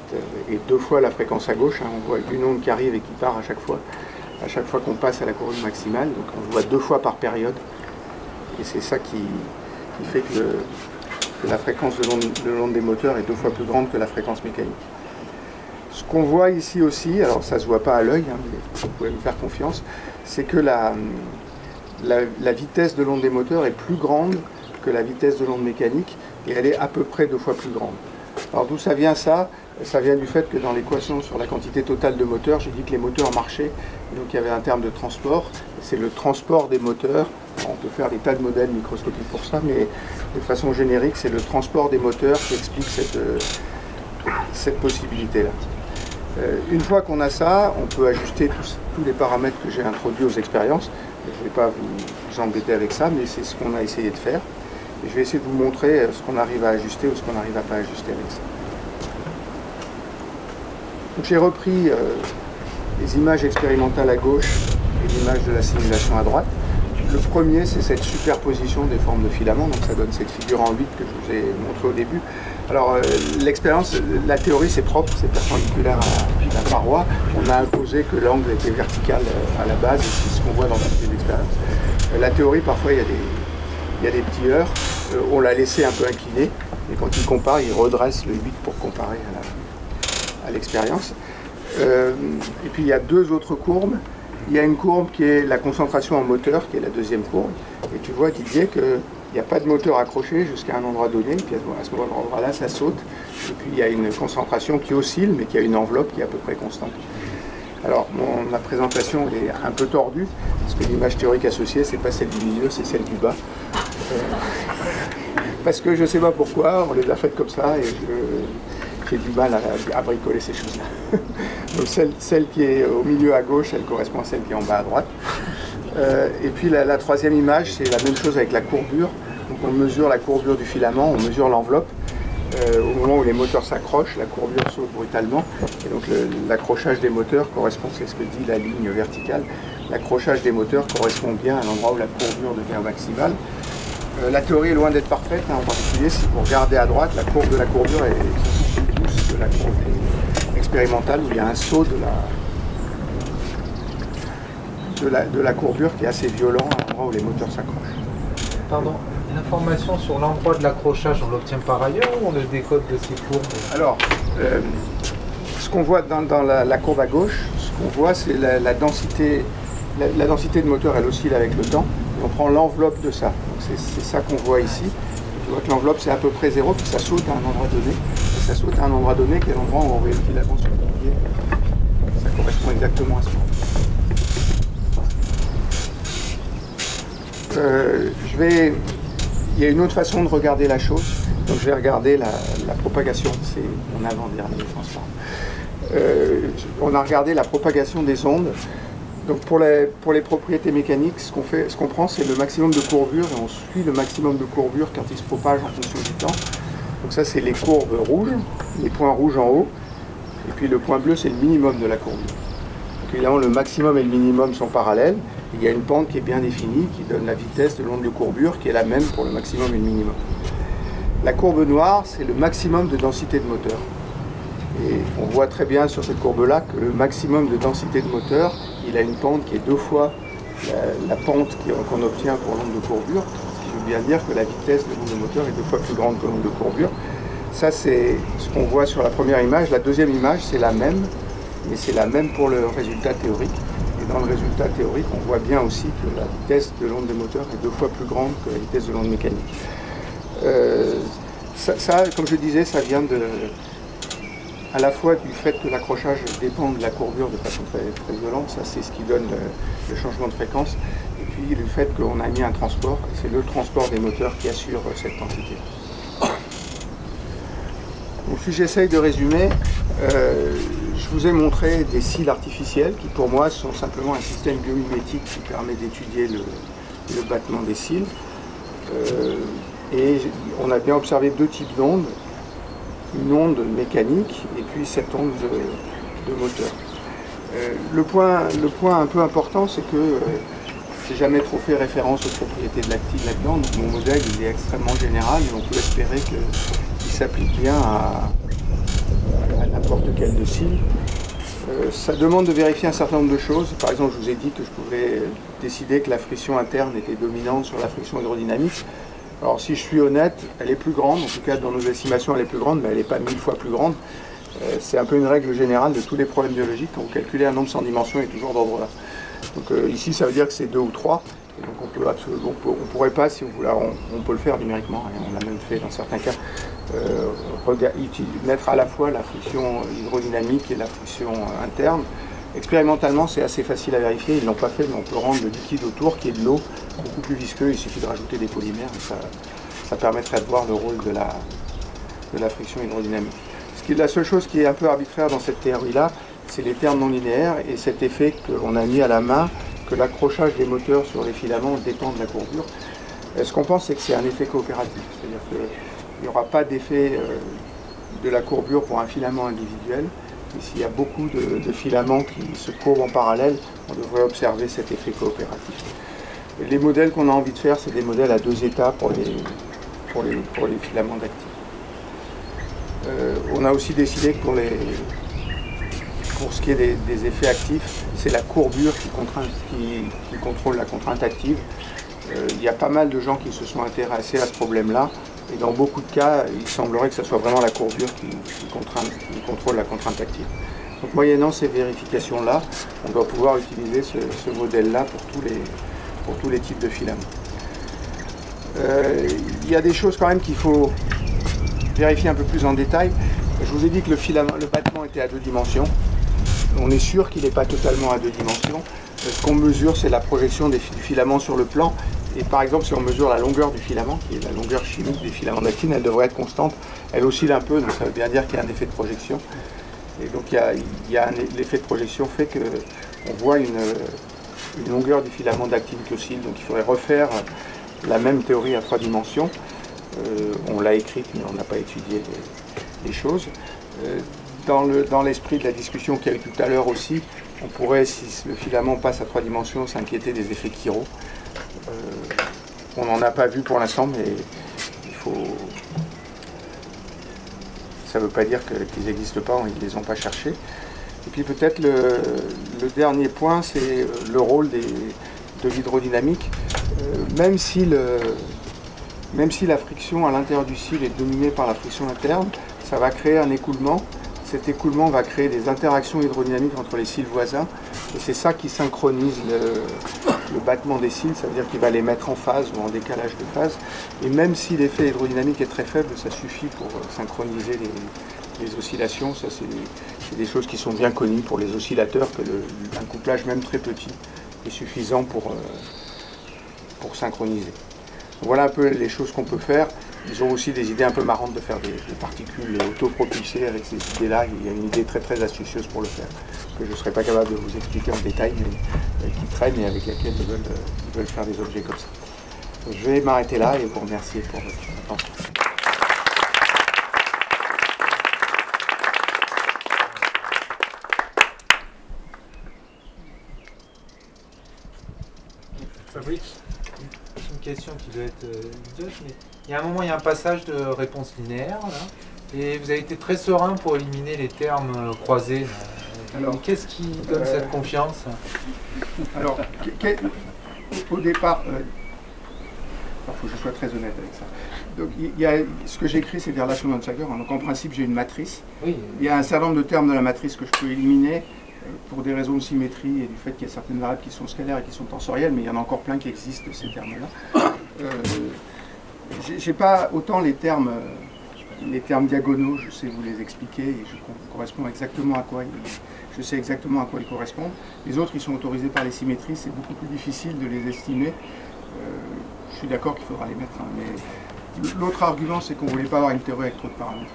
est 2 fois la fréquence à gauche. On voit une onde qui arrive et qui part à chaque fois qu'on passe à la courbure maximale. Donc on voit 2 fois par période. Et c'est ça qui fait que la fréquence de l'onde des moteurs est 2 fois plus grande que la fréquence mécanique. Ce qu'on voit ici aussi, alors ça ne se voit pas à l'œil, mais vous pouvez me faire confiance, c'est que la vitesse de l'onde des moteurs est plus grande que la vitesse de l'onde mécanique, et elle est à peu près 2 fois plus grande. Alors d'où ça vient ça? Ça vient du fait que dans l'équation sur la quantité totale de moteurs, j'ai dit que les moteurs marchaient, donc il y avait un terme de transport, c'est le transport des moteurs. On peut faire des tas de modèles microscopiques pour ça, mais de façon générique, c'est le transport des moteurs qui explique cette possibilité-là. Une fois qu'on a ça, on peut ajuster tous les paramètres que j'ai introduits aux expériences. Je ne vais pas vous embêter avec ça, mais c'est ce qu'on a essayé de faire. Et je vais essayer de vous montrer ce qu'on arrive à ajuster ou ce qu'on n'arrive à pas ajuster avec ça. Donc j'ai repris les images expérimentales à gauche et l'image de la simulation à droite. Le premier, c'est cette superposition des formes de filaments, donc ça donne cette figure en 8 que je vous ai montré au début. Alors l'expérience, la théorie c'est propre, c'est perpendiculaire à la paroi. On a imposé que l'angle était vertical à la base, et c'est ce qu'on voit dans toutes les expériences. La théorie, parfois il y a des petits heurts, on l'a laissé un peu incliné, et quand il compare, il redresse le 8 pour comparer à l'expérience. Et puis il y a deux autres courbes. Il y a une courbe qui est la concentration en moteur, qui est la deuxième courbe. Et tu vois, Didier, qu'il n'y a pas de moteur accroché jusqu'à un endroit donné. Puis à ce endroit-là, ça saute. Et puis il y a une concentration qui oscille, mais qui a une enveloppe qui est à peu près constante. Alors, ma présentation est un peu tordue, parce que l'image théorique associée, c'est pas celle du milieu, c'est celle du bas. Parce que je ne sais pas pourquoi, on les a faites comme ça, et j'ai du mal à bricoler ces choses-là. Donc celle qui est au milieu à gauche, elle correspond à celle qui est en bas à droite. Et puis la troisième image, c'est la même chose avec la courbure. Donc on mesure la courbure du filament, on mesure l'enveloppe. Au moment où les moteurs s'accrochent, la courbure saute brutalement. Et donc l'accrochage des moteurs correspond, c'est ce que dit la ligne verticale, l'accrochage des moteurs correspond bien à l'endroit où la courbure devient maximale. La théorie est loin d'être parfaite, en particulier si vous regardez à droite, la courbe de la courbure est plus douce que la courbe expérimentale, où il y a un saut de la courbure qui est assez violent à l'endroit où les moteurs s'accrochent.
Pardon, l'information sur l'endroit de l'accrochage, on l'obtient par ailleurs ou on le décode de ces courbes?
Alors, ce qu'on voit dans la courbe à gauche, ce qu'on voit c'est la densité de moteur, elle oscille avec le temps. On prend l'enveloppe de ça. C'est ça qu'on voit ici. Tu vois que l'enveloppe c'est à peu près 0, puis ça saute à un endroit donné. Et ça saute à un endroit donné qui est l'endroit où on voit le filament sur le pied. Ça correspond exactement à ce moment. Il y a une autre façon de regarder la chose. Donc je vais regarder la propagation. C'est mon avant-dernier transparent. On a regardé la propagation des ondes. Donc pour les propriétés mécaniques, ce qu'on prend, c'est le maximum de courbure, et on suit le maximum de courbure quand il se propage en fonction du temps. Donc ça, c'est les courbes rouges, les points rouges en haut, et puis le point bleu, c'est le minimum de la courbure. Donc évidemment, le maximum et le minimum sont parallèles. Il y a une pente qui est bien définie, qui donne la vitesse de l'onde de courbure, qui est la même pour le maximum et le minimum. La courbe noire, c'est le maximum de densité de moteur. Et on voit très bien sur cette courbe-là que le maximum de densité de moteur, il a une pente qui est 2 fois la pente qu'on obtient pour l'onde de courbure, ce qui veut bien dire que la vitesse de l'onde de moteur est 2 fois plus grande que l'onde de courbure. Ça, c'est ce qu'on voit sur la première image. La deuxième image, c'est la même, mais c'est la même pour le résultat théorique. Et dans le résultat théorique, on voit bien aussi que la vitesse de l'onde de moteur est 2 fois plus grande que la vitesse de l'onde mécanique. Ça, comme je disais, ça vient à la fois du fait que l'accrochage dépend de la courbure de façon très, très violente, ça c'est ce qui donne le changement de fréquence, et puis le fait qu'on a mis un transport, et c'est le transport des moteurs qui assure cette quantité. Donc si j'essaye de résumer, je vous ai montré des cils artificiels qui pour moi sont simplement un système biomimétique qui permet d'étudier le battement des cils. Et on a bien observé deux types d'ondes, une onde mécanique et puis cette onde de moteur. Le point un peu important, c'est que j'ai jamais trop fait référence aux propriétés de l'actine là-dedans, donc mon modèle il est extrêmement général et on peut espérer qu'il s'applique bien à n'importe quel de cils. Ça demande de vérifier un certain nombre de choses. Par exemple, je vous ai dit que je pouvais décider que la friction interne était dominante sur la friction hydrodynamique. Alors si je suis honnête, elle est plus grande, en tout cas dans nos estimations elle est plus grande, mais elle n'est pas 1000 fois plus grande. C'est un peu une règle générale de tous les problèmes biologiques. Quand vous calculez un nombre sans dimension, il est toujours d'ordre là. Donc ici ça veut dire que c'est 2 ou 3. Et donc on pourrait pas, si on voulait, on peut le faire numériquement, et on l'a même fait dans certains cas, mettre à la fois la friction hydrodynamique et la friction interne. Expérimentalement, c'est assez facile à vérifier, ils ne l'ont pas fait, mais on peut rendre le liquide autour, qui est de l'eau, beaucoup plus visqueux, il suffit de rajouter des polymères, et ça permettrait de voir le rôle de la friction hydrodynamique. La seule chose qui est un peu arbitraire dans cette théorie-là, c'est les termes non linéaires, et cet effet qu'on a mis à la main, que l'accrochage des moteurs sur les filaments dépend de la courbure. Ce qu'on pense, c'est que c'est un effet coopératif, c'est-à-dire qu'il n'y aura pas d'effet de la courbure pour un filament individuel, Et s'il y a beaucoup de filaments qui se courbent en parallèle, on devrait observer cet effet coopératif. Et les modèles qu'on a envie de faire, c'est des modèles à 2 états pour les filaments d'actifs. On a aussi décidé que pour ce qui est des effets actifs, c'est la courbure qui contrôle la contrainte active. Il y a pas mal de gens qui se sont intéressés à ce problème-là, et dans beaucoup de cas, il semblerait que ce soit vraiment la courbure qui contrôle la contrainte active. Donc moyennant ces vérifications-là, on doit pouvoir utiliser ce modèle-là pour tous les types de filaments. Il y a des choses quand même qu'il faut vérifier un peu plus en détail. Je vous ai dit que le battement était à 2 dimensions. On est sûr qu'il n'est pas totalement à 2 dimensions. Ce qu'on mesure, c'est la projection du filament sur le plan. Et par exemple, si on mesure la longueur du filament, qui est la longueur chimique des filaments d'actine, elle devrait être constante. Elle oscille un peu, donc ça veut bien dire qu'il y a un effet de projection. Et donc l'effet de projection fait qu'on voit une longueur du filament d'actine qui oscille. Donc il faudrait refaire la même théorie à 3 dimensions. On l'a écrite, mais on n'a pas étudié les choses. Dans l'esprit de la discussion qu'il y a eu tout à l'heure aussi, on pourrait, si le filament passe à 3 dimensions, s'inquiéter des effets Kirot. On n'en a pas vu pour l'instant, mais ça ne veut pas dire qu'ils n'existent pas, ils ne les ont pas cherchés. Et puis peut-être le dernier point, c'est le rôle de l'hydrodynamique. Même si la friction à l'intérieur du cil est dominée par la friction interne, ça va créer un écoulement. Cet écoulement va créer des interactions hydrodynamiques entre les cils voisins, et c'est ça qui synchronise le battement des cils, ça veut dire qu'il va les mettre en phase ou en décalage de phase. Et même si l'effet hydrodynamique est très faible, ça suffit pour synchroniser les oscillations. Ça, c'est des choses qui sont bien connues pour les oscillateurs, que un couplage même très petit est suffisant pour synchroniser. Voilà un peu les choses qu'on peut faire. Ils ont aussi des idées un peu marrantes de faire des particules autopropulsées avec ces idées-là. Il y a une idée très très astucieuse pour le faire, que je ne serais pas capable de vous expliquer en détail, mais qui traîne et avec laquelle ils veulent faire des objets comme ça. Donc, je vais m'arrêter là et vous remercier pour votre attention.
Fabrice, c'est une question qui doit être idiote, mais il y a un moment, il y a un passage de réponse linéaire, là, et vous avez été très serein pour éliminer les termes croisés. Alors, qu'est-ce qui donne cette confiance?
Alors, au départ, il faut que je sois très honnête avec ça. Donc, ce que j'écris, c'est des relations d'Onsager. Donc, en principe, j'ai une matrice. Oui. Il y a un certain nombre de termes de la matrice que je peux éliminer pour des raisons de symétrie et du fait qu'il y a certaines variables qui sont scalaires et qui sont tensorielles, mais il y en a encore plein qui existent de ces termes-là. J'ai pas autant les termes diagonaux, je sais vous les expliquer et je sais exactement à quoi ils correspondent. Les autres, ils sont autorisés par les symétries, c'est beaucoup plus difficile de les estimer. Je suis d'accord qu'il faudra les mettre, hein, mais l'autre argument, c'est qu'on ne voulait pas avoir une théorie avec trop de paramètres.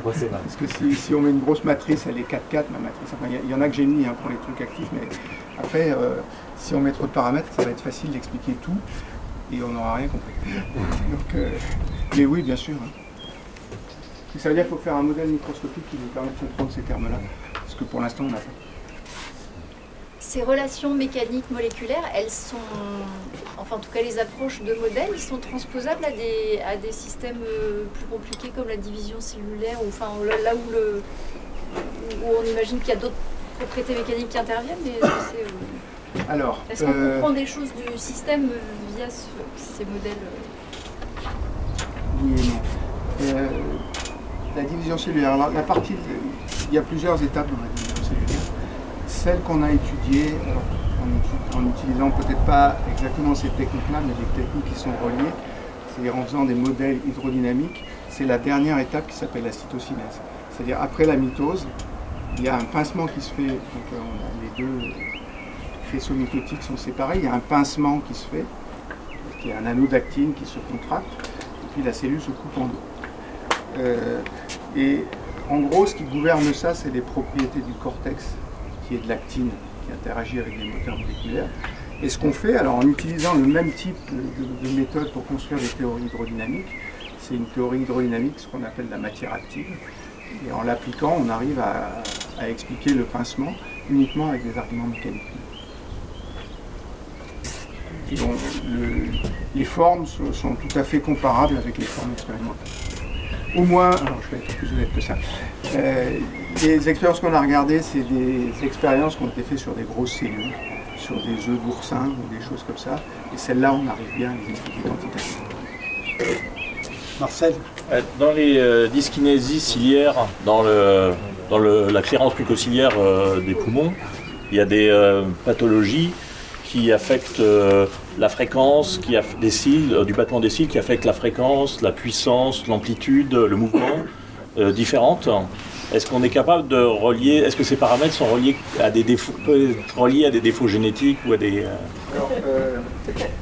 Parce que si on met une grosse matrice, elle est 4-4, ma matrice. Enfin, il y en a que j'ai mis pour les trucs actifs, mais après, si on met trop de paramètres, ça va être facile d'expliquer tout et on n'aura rien compris. Donc, mais oui, bien sûr. Hein. Et ça veut dire qu'il faut faire un modèle microscopique qui nous permet de comprendre ces termes-là, parce que pour l'instant, on n'a pas.
Ces relations mécaniques moléculaires, elles sont, enfin en tout cas les approches de modèles, ils sont transposables à des systèmes plus compliqués comme la division cellulaire, ou enfin là où on imagine qu'il y a d'autres propriétés mécaniques qui interviennent, mais est-ce qu'on comprend des choses du système via ces modèles?
Oui et non. La division cellulaire, il y a plusieurs étapes dans la division cellulaire. Celle qu'on a étudiée, en utilisant peut-être pas exactement ces techniques-là, mais des techniques qui sont reliées, c'est-à-dire en faisant des modèles hydrodynamiques, c'est la dernière étape qui s'appelle la cytocinèse. C'est-à-dire après la mitose, il y a un pincement qui se fait, donc les deux faisceaux mitotiques sont séparés, il y a un pincement qui se fait, qui est un anneau d'actine qui se contracte, et puis la cellule se coupe en deux. Et en gros, ce qui gouverne ça, c'est les propriétés du cortex, qui est de l'actine, qui interagit avec des moteurs moléculaires. Et ce qu'on fait, alors en utilisant le même type de méthode pour construire des théories hydrodynamiques, c'est une théorie hydrodynamique, ce qu'on appelle la matière active. Et en l'appliquant, on arrive à expliquer le pincement uniquement avec des arguments mécaniques. Et les formes sont tout à fait comparables avec les formes expérimentales. Au moins, alors je vais être plus honnête que ça, les expériences qu'on a regardées, c'est des expériences qui ont été faites sur des grosses cellules, sur des œufs d'oursin ou des choses comme ça, et celles-là, on arrive bien à les expliquer quantitativement.
Marcel?
Dans les dyskinésies ciliaires, dans la clairance mucociliaire des poumons, il y a des pathologies qui affectent la fréquence des cils, du battement des cils, qui affectent la fréquence, la puissance, l'amplitude, le mouvement, différentes. Est-ce qu'on est capable de relier, est-ce que ces paramètres sont reliés à des défauts, génétiques ou à des...
Alors,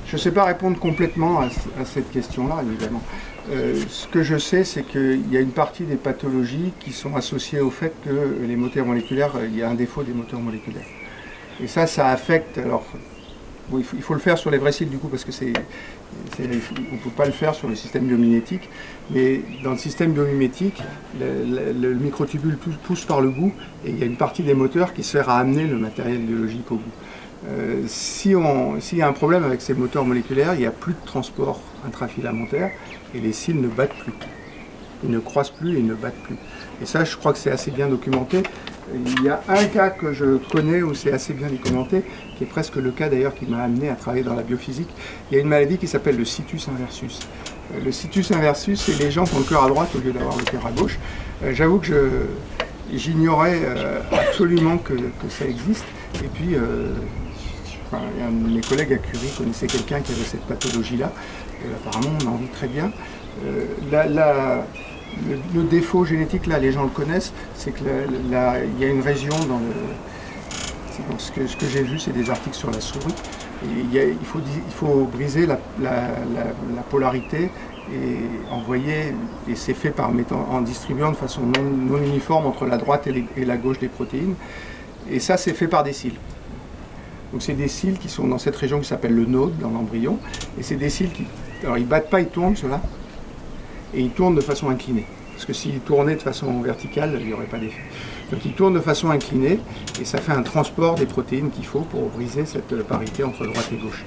je ne sais pas répondre complètement à cette question-là, évidemment. Ce que je sais, c'est qu'il y a une partie des pathologies qui sont associées au fait que les moteurs moléculaires, il y a un défaut des moteurs moléculaires. Et ça affecte... Alors, bon, il faut le faire sur les vrais cils du coup, parce que on ne peut pas le faire sur le système biomimétique, mais dans le système biomimétique, le microtubule pousse par le bout, et il y a une partie des moteurs qui sert à amener le matériel biologique au bout. S'il y a un problème avec ces moteurs moléculaires, il n'y a plus de transport intrafilamentaire, et les cils ne battent plus. Ils ne croisent plus et ils ne battent plus. Et ça, je crois que c'est assez bien documenté. Il y a un cas que je connais où c'est assez bien documenté, qui est presque le cas d'ailleurs qui m'a amené à travailler dans la biophysique. Il y a une maladie qui s'appelle le situs inversus. Le situs inversus, c'est les gens qui ont le cœur à droite au lieu d'avoir le cœur à gauche. J'avoue que j'ignorais absolument que ça existe. Et puis, un de mes collègues à Curie connaissait quelqu'un qui avait cette pathologie-là. Apparemment, on en vit très bien. Le défaut génétique, là, les gens le connaissent, c'est qu'il y a une région dans ce que j'ai vu, c'est des articles sur la souris. Et il faut briser la polarité et envoyer, et c'est fait en distribuant de façon non uniforme entre la droite et la gauche des protéines. Et ça, c'est fait par des cils. Donc c'est des cils qui sont dans cette région qui s'appelle le node, dans l'embryon. Et c'est des cils qui... Alors ils battent pas, ils tournent, ceux-là. Et ils tournent de façon inclinée. Parce que s'ils tournaient de façon verticale, il n'y aurait pas d'effet. Donc ils tournent de façon inclinée, et ça fait un transport des protéines qu'il faut pour briser cette parité entre droite et gauche.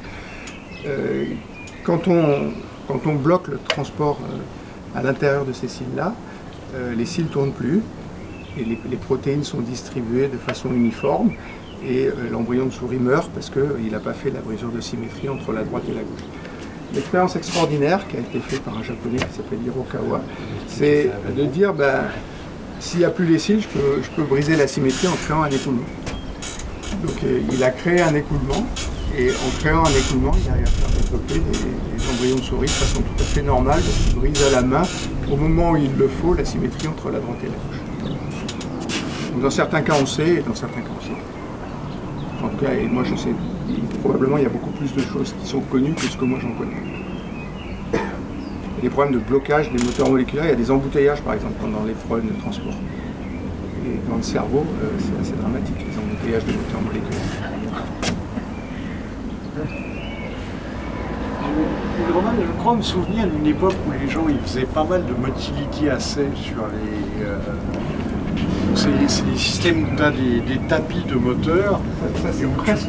Quand on bloque le transport à l'intérieur de ces cils-là, les cils ne tournent plus, et les protéines sont distribuées de façon uniforme, et l'embryon de souris meurt parce qu'il n'a pas fait la brisure de symétrie entre la droite et la gauche. L'expérience extraordinaire qui a été faite par un japonais qui s'appelle Hirokawa, c'est de dire, s'il n'y a plus les cils, je peux briser la symétrie en créant un écoulement. Donc il a créé un écoulement, et en créant un écoulement, il arrive à faire développer des embryons de souris de façon tout à fait normale, parce qu'il brise à la main, au moment où il le faut, la symétrie entre la droite et la gauche. Donc, dans certains cas on sait, et dans certains cas on sait. En tout cas, et moi je sais, probablement il y a beaucoup plus de choses qui sont connues que ce que moi j'en connais. Il y a des problèmes de blocage des moteurs moléculaires, il y a des embouteillages par exemple pendant les problèmes de transport. Et dans le cerveau, c'est assez dramatique, les embouteillages des moteurs moléculaires.
Je crois me souvenir d'une époque où les gens ils faisaient pas mal de motility assay sur les... c'est des systèmes où tu as des tapis de moteurs et où tu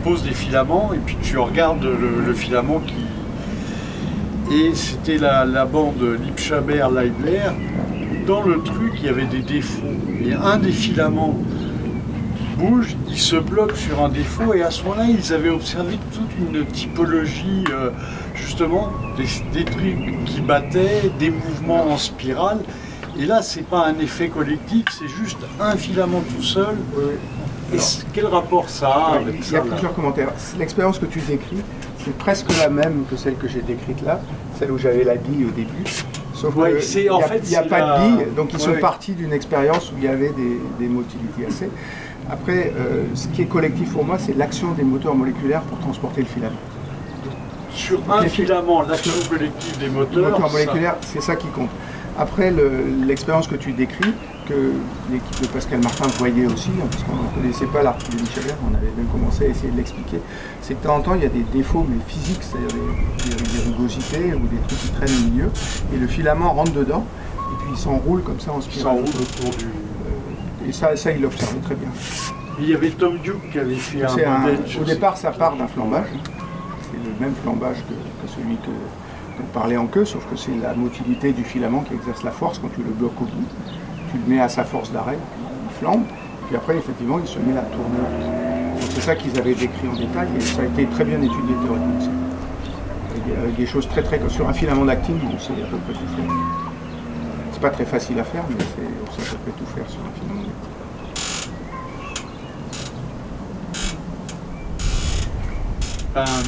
poses des filaments, et puis tu regardes le filament qui... Et c'était la bande Lipschaber-Leibler. Dans le truc, il y avait des défauts. Et un des filaments bouge, il se bloque sur un défaut, et à ce moment-là, ils avaient observé toute une typologie, justement, des trucs qui battaient, des mouvements en spirale. Et là, c'est pas un effet collectif, c'est juste un filament tout seul. Et quel rapport ça a avec ça?
Il y a plusieurs commentaires. L'expérience que tu décris, c'est presque la même que celle que j'ai décrite là, celle où j'avais la bille au début. Sauf qu'il n'y a pas de bille, donc ils sont partis d'une expérience où il y avait des motility assay. Après, ce qui est collectif pour moi, c'est l'action des moteurs moléculaires pour transporter le filament.
Sur un filament, l'action collective des moteurs...
Les moteurs moléculaires, c'est ça qui compte. Après, l'expérience que tu décris, que l'équipe de Pascal Martin voyait aussi, hein, parce qu'on ne connaissait pas l'article de Lipschaber, on avait même commencé à essayer de l'expliquer, c'est que de temps en temps, il y a des défauts mais physiques, c'est-à-dire des rugosités ou des trucs qui traînent au milieu, et le filament rentre dedans, Et puis il s'enroule comme ça en
Il
spirale.
s'enroule autour du...
Et ça il l'observait très bien.
Il y avait Tom Duke qui avait fait un modèle sur
Au départ, ça part d'un flambage. C'est le même flambage que celui que vous parlez en queue, sauf que c'est la motilité du filament qui exerce la force quand tu le bloques au bout. Tu le mets à sa force d'arrêt, il flambe, puis après, effectivement, il se met à tourner. Donc c'est ça qu'ils avaient décrit en détail, et ça a été très bien étudié théoriquement. Ça. Avec des choses très sur un filament d'actine, on sait à peu près tout faire. C'est pas très facile à faire, mais on sait à peu près tout faire sur un filament d'actine.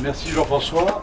Merci Jean-François.